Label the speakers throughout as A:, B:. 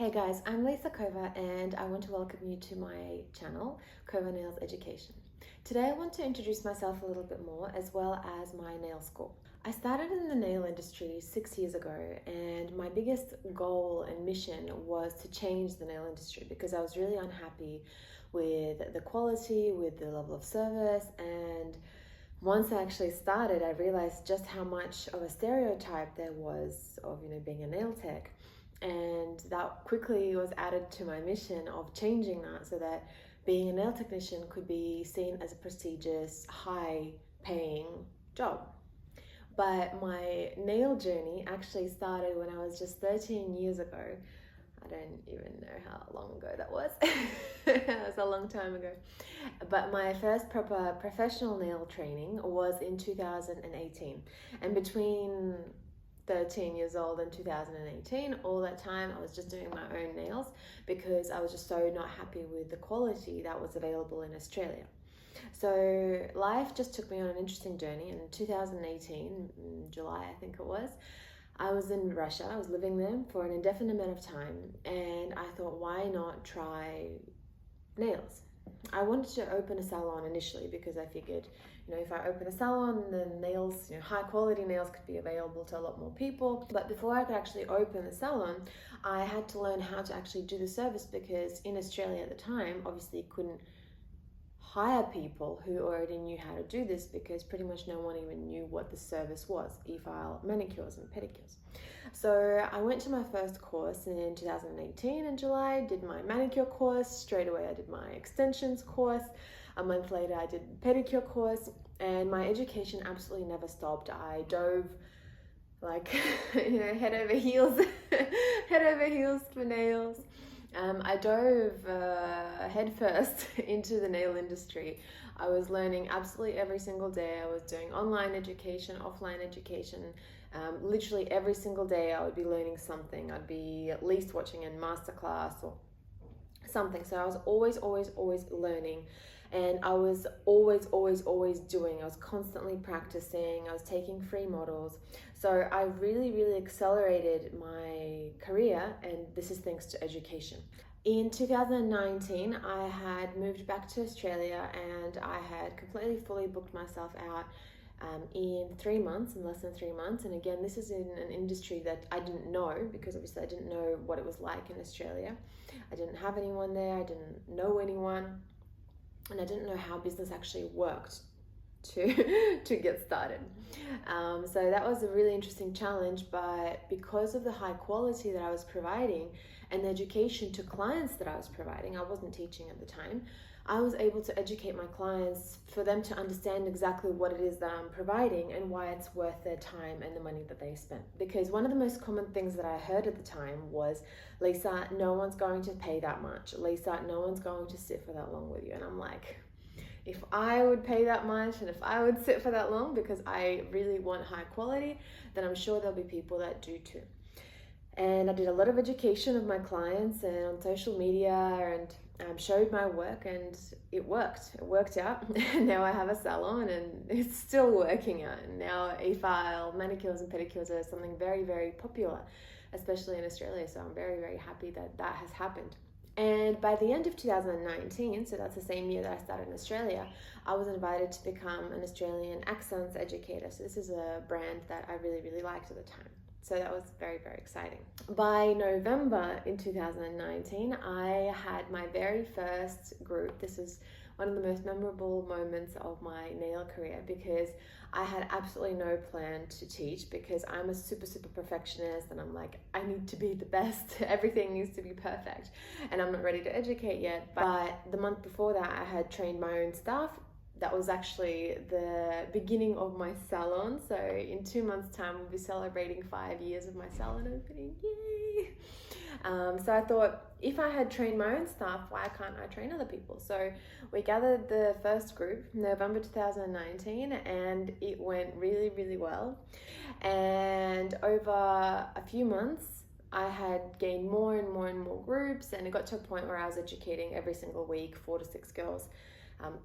A: Hey guys, I'm Lisa Kova and I want to welcome you to my channel, Kova Nails Education. Today I want to introduce myself a little bit more as well as my nail school. I started in the nail industry 6 years ago and my biggest goal and mission was to change the nail industry because I was really unhappy with the quality, with the level of service, and once I actually started, I realized just how much of a stereotype there was of, being a nail tech. And that quickly was added to my mission of changing that so that being a nail technician could be seen as a prestigious, high-paying job. But my nail journey actually started when I was just 13 years ago. I don't even know how long ago that was. That was a long time ago. But my first proper professional nail training was in 2018. And between 13 years old and 2018, all that time I was just doing my own nails because I was just so not happy with the quality that was available in Australia. So life just took me on an interesting journey. In 2018, in July I think it was, I was in Russia. I was living there for an indefinite amount of time, and I thought, why not try nails? I wanted to open a salon initially because I figured, if I open a salon, then nails, high quality nails could be available to a lot more people. But before I could actually open the salon, I had to learn how to actually do the service because in Australia at the time, obviously you couldn't hire people who already knew how to do this because pretty much no one even knew what the service was, E-file Manicures and Pedicures. So I went to my first course in 2018 in July, did my manicure course, straight away I did my extensions course, a month later I did the pedicure course, and my education absolutely never stopped. I dove like head over heels for nails. I dove headfirst into the nail industry. I was learning absolutely every single day. I was doing online education, offline education. Literally every single day I would be learning something. I'd be at least watching a masterclass or something. So I was always learning. And I was always doing. I was constantly practicing. I was taking free models. So I really accelerated my career, and this is thanks to education. In 2019, I had moved back to Australia and I had completely fully booked myself out in 3 months, in less than 3 months. And again, this is in an industry that I didn't know because obviously I didn't know what it was like in Australia. I didn't have anyone there. I didn't know anyone. And I didn't know how business actually worked to get started. So that was a really interesting challenge, but because of the high quality that I was providing and the education to clients that I was providing, I wasn't teaching at the time, I was able to educate my clients for them to understand exactly what it is that I'm providing and why it's worth their time and the money that they spent. Because one of the most common things that I heard at the time was, Lisa, no one's going to pay that much. Lisa, no one's going to sit for that long with you. And I'm like, if I would pay that much and if I would sit for that long because I really want high quality, then I'm sure there'll be people that do too. And I did a lot of education of my clients and on social media and showed my work, and it worked out. Now I have a salon and it's still working out. And now E-file Manicures and Pedicures are something very popular, especially in Australia. So I'm very happy that that has happened. And by the end of 2019, so that's the same year that I started in Australia, I was invited to become an Australian accents educator. So this is a brand that I really liked at the time. So that was very exciting. By November in 2019, I had my very first group. This is one of the most memorable moments of my nail career because I had absolutely no plan to teach because I'm a super perfectionist and I'm like, I need to be the best. Everything needs to be perfect and I'm not ready to educate yet. But the month before that, I had trained my own staff. That was actually the beginning of my salon. So in 2 months' time, we'll be celebrating 5 years of my salon opening. Yay! So I thought, if I had trained my own staff, why can't I train other people? So we gathered the first group November 2019 and it went really well. And over a few months, I had gained more and more groups, and it got to a point where I was educating every single week 4 to 6 girls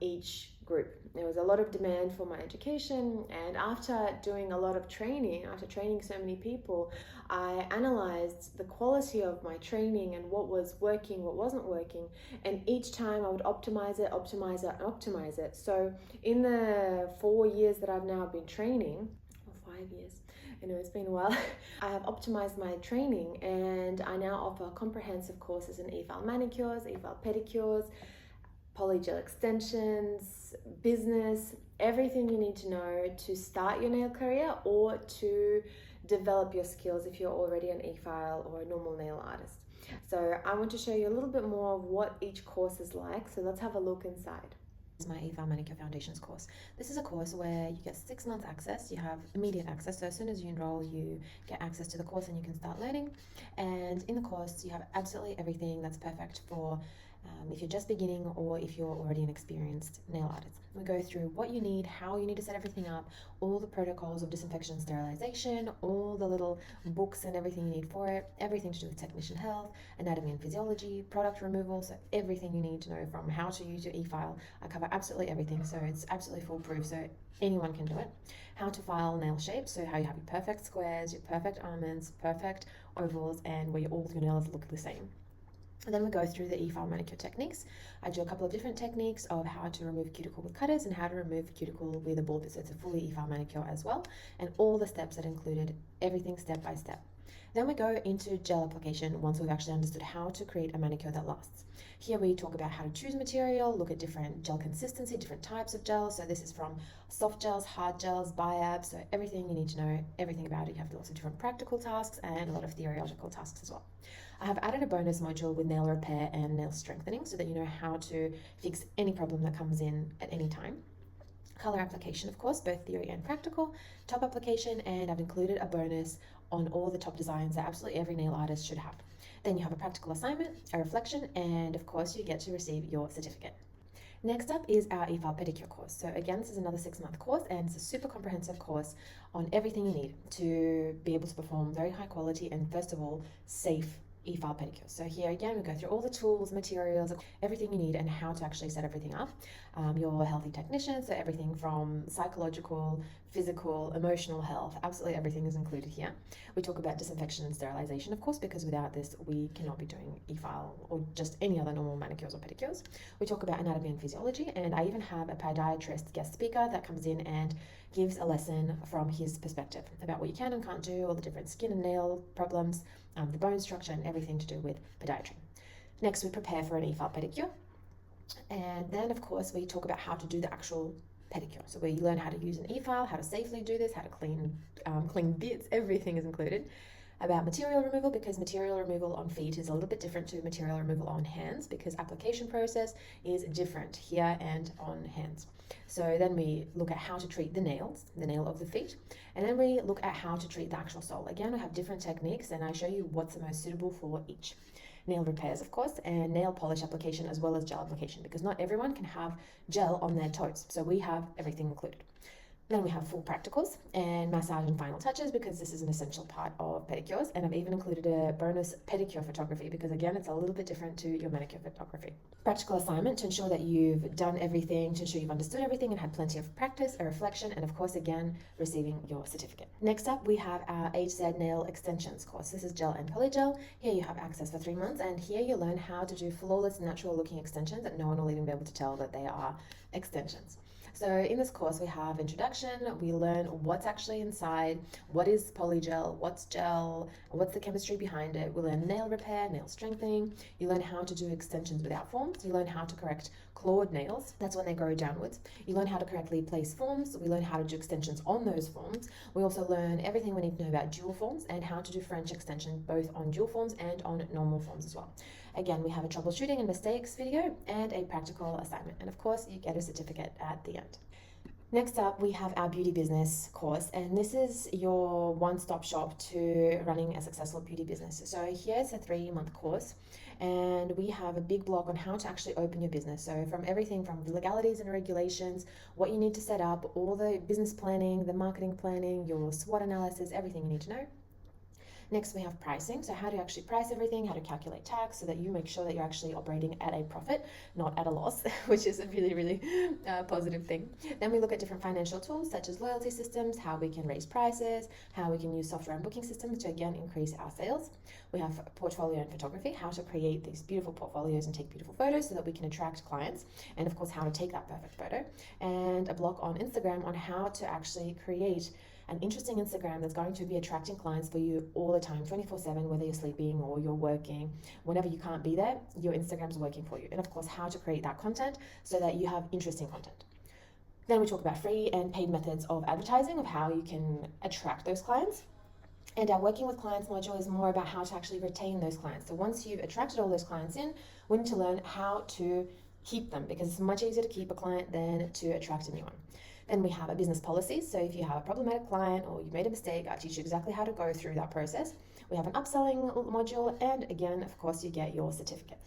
A: each group. There was a lot of demand for my education, and after doing a lot of training, after training so many people, I analyzed the quality of my training and what was working, what wasn't working, and each time I would optimize it, optimize it, and optimize it. So in the 4 years that I've now been training, or 5 years, it's been a while, I have optimized my training, and I now offer comprehensive courses in E-file Manicures, E-file Pedicures, polygel extensions, business, everything you need to know to start your nail career or to develop your skills if you're already an e-file or a normal nail artist. So I want to show you a little bit more of what each course is like, so let's have a look inside. This is my E-file Manicure Foundations course. This is a course where you get 6 months access, you have immediate access, so as soon as you enroll you get access to the course and you can start learning. And in the course you have absolutely everything that's perfect for if you're just beginning or if you're already an experienced nail artist. We go through what you need, how you need to set everything up, all the protocols of disinfection and sterilization, all the little books and everything you need for it, everything to do with technician health, anatomy and physiology, product removal, so everything you need to know from how to use your e-file. I cover absolutely everything, so it's absolutely foolproof, so anyone can do it. How to file nail shapes, so how you have your perfect squares, your perfect almonds, perfect ovals, and where all your nails look the same. And then we go through the E-file manicure techniques. I do a couple of different techniques of how to remove cuticle with cutters and how to remove cuticle with a ball bit, so it's a fully E-file manicure as well, and all the steps that included, everything step by step. Then we go into gel application once we've actually understood how to create a manicure that lasts. Here we talk about how to choose material, look at different gel consistency, different types of gel. So this is from soft gels, hard gels, biabs, so everything you need to know, everything about it. You have lots of different practical tasks and a lot of theoretical tasks as well. I have added a bonus module with nail repair and nail strengthening so that you know how to fix any problem that comes in at any time. Color application, of course, both theory and practical, top application, and I've included a bonus on all the top designs that absolutely every nail artist should have. Then you have a practical assignment, a reflection, and of course you get to receive your certificate. Next up is our E-file Pedicure course. So again, this is another 6-month course, and it's a super comprehensive course on everything you need to be able to perform very high quality and, first of all, safe E-file Pedicure. So here again, we go through all the tools, materials, everything you need and how to actually set everything up. Your healthy technician, so everything from psychological, physical, emotional health, absolutely everything is included here. We talk about disinfection and sterilization, of course, because without this, we cannot be doing E-file or just any other normal manicures or pedicures. We talk about anatomy and physiology, and I even have a podiatrist guest speaker that comes in and gives a lesson from his perspective about what you can and can't do, all the different skin and nail problems, the bone structure, and everything to do with podiatry. Next, we prepare for an E-file pedicure. And then, of course, we talk about how to do the actual pedicure. So we learn how to use an E-file, how to safely do this, how to clean bits, everything is included. About material removal, because material removal on feet is a little bit different to material removal on hands, because application process is different here and on hands. So then we look at how to treat the nails, the nail of the feet, and then we look at how to treat the actual sole. Again, we have different techniques, and I show you what's the most suitable for each. Nail repairs, of course, and nail polish application as well as gel application, because not everyone can have gel on their toes, so we have everything included. Then we have full practicals and massage and final touches, because this is an essential part of pedicures, and I've even included a bonus pedicure photography because again it's a little bit different to your manicure photography. Practical assignment to ensure that you've done everything, to ensure you've understood everything and had plenty of practice, a reflection, and of course again receiving your certificate. Next up we have our IS Nail Extensions course. This is gel and polygel. Here you have access for 3 months, and here you learn how to do flawless natural looking extensions that no one will even be able to tell that they are extensions. So in this course we have introduction, we learn what's actually inside, what is polygel, what's gel, what's the chemistry behind it. We learn nail repair, nail strengthening, you learn how to do extensions without forms, you learn how to correct clawed nails, that's when they grow downwards. You learn how to correctly place forms, we learn how to do extensions on those forms. We also learn everything we need to know about dual forms and how to do French extension both on dual forms and on normal forms as well. Again, we have a troubleshooting and mistakes video and a practical assignment, and of course you get a certificate at the end. Next up, we have our beauty business course, and this is your one-stop shop to running a successful beauty business. So here's a 3-month course, and we have a big block on how to actually open your business. So from everything from the legalities and regulations, what you need to set up, all the business planning, the marketing planning, your SWOT analysis, everything you need to know. Next, we have pricing. So how to actually price everything, how to calculate tax so that you make sure that you're actually operating at a profit, not at a loss, which is a really, really positive thing. Then we look at different financial tools such as loyalty systems, how we can raise prices, how we can use software and booking systems to again increase our sales. We have portfolio and photography, how to create these beautiful portfolios and take beautiful photos so that we can attract clients, and of course how to take that perfect photo, and a block on Instagram on how to actually create an interesting Instagram that's going to be attracting clients for you all the time, 24/7, whether you're sleeping or you're working. Whenever you can't be there, your Instagram's working for you. And of course, how to create that content so that you have interesting content. Then we talk about free and paid methods of advertising, of how you can attract those clients. And our working with clients module is more about how to actually retain those clients. So once you've attracted all those clients in, we need to learn how to keep them, because it's much easier to keep a client than to attract a new one. Then we have a business policy. So if you have a problematic client or you made a mistake, I teach you exactly how to go through that process. We have an upselling module, and again, of course, you get your certificate.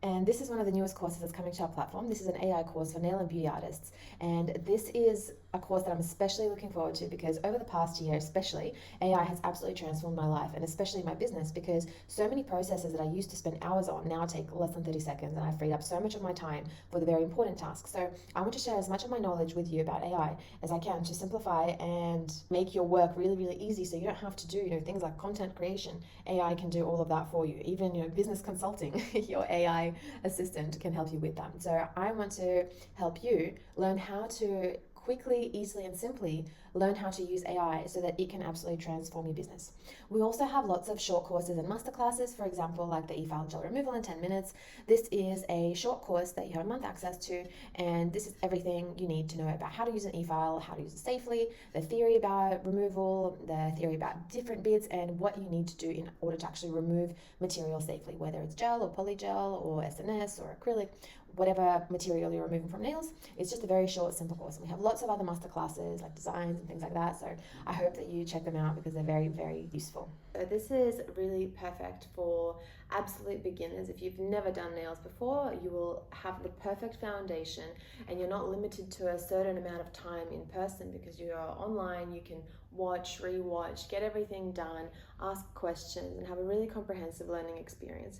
A: And this is one of the newest courses that's coming to our platform. This is an AI course for nail and beauty artists. And this is a course that I'm especially looking forward to, because over the past year especially, AI has absolutely transformed my life and especially my business, because so many processes that I used to spend hours on now take less than 30 seconds, and I've freed up so much of my time for the very important tasks. So I want to share as much of my knowledge with you about AI as I can to simplify and make your work really, really easy, so you don't have to do things like content creation. AI can do all of that for you. Even business consulting, your AI assistant can help you with that. So I want to help you learn how to quickly, easily, and simply learn how to use AI so that it can absolutely transform your business. We also have lots of short courses and masterclasses, for example, like the E-file gel removal in 10 minutes. This is a short course that you have a month access to, and this is everything you need to know about how to use an E-file, how to use it safely, the theory about removal, the theory about different bits, and what you need to do in order to actually remove material safely, whether it's gel or polygel or SNS or acrylic, whatever material you're removing from nails. It's just a very short, simple course. And we have lots of other masterclasses like designs and things like that. So I hope that you check them out because they're very, very useful. So this is really perfect for absolute beginners. If you've never done nails before, you will have the perfect foundation, and you're not limited to a certain amount of time in person because you are online. You can watch, rewatch, get everything done, ask questions, and have a really comprehensive learning experience.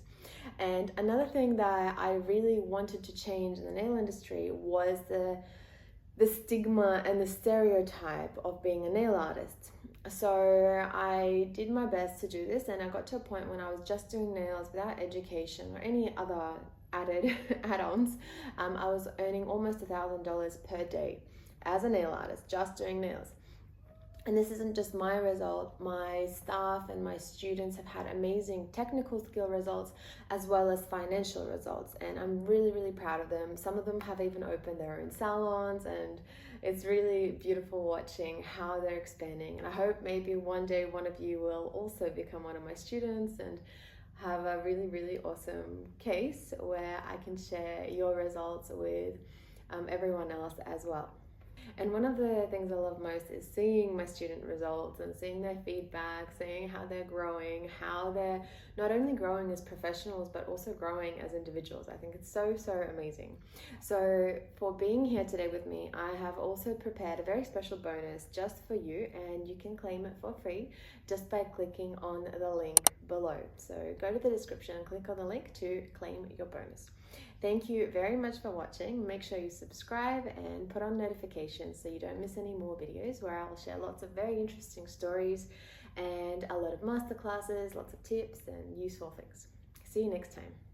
A: And another thing that I really wanted to change in the nail industry was the stigma and the stereotype of being a nail artist. So I did my best to do this, and I got to a point when I was just doing nails without education or any other added add-ons. I was earning almost $1,000 per day as a nail artist, just doing nails. And this isn't just my result. My staff and my students have had amazing technical skill results as well as financial results, and I'm really, really proud of them. Some of them have even opened their own salons, and it's really beautiful watching how they're expanding. And I hope maybe one day one of you will also become one of my students and have a really, really awesome case where I can share your results with everyone else as well. And one of the things I love most is seeing my student results and seeing their feedback, seeing how they're growing, how they're not only growing as professionals, but also growing as individuals. I think it's so, so amazing. So for being here today with me, I have also prepared a very special bonus just for you, and you can claim it for free just by clicking on the link below. So go to the description and click on the link to claim your bonus. Thank you very much for watching. Make sure you subscribe and put on notifications so you don't miss any more videos where I'll share lots of very interesting stories and a lot of masterclasses, lots of tips and useful things. See you next time.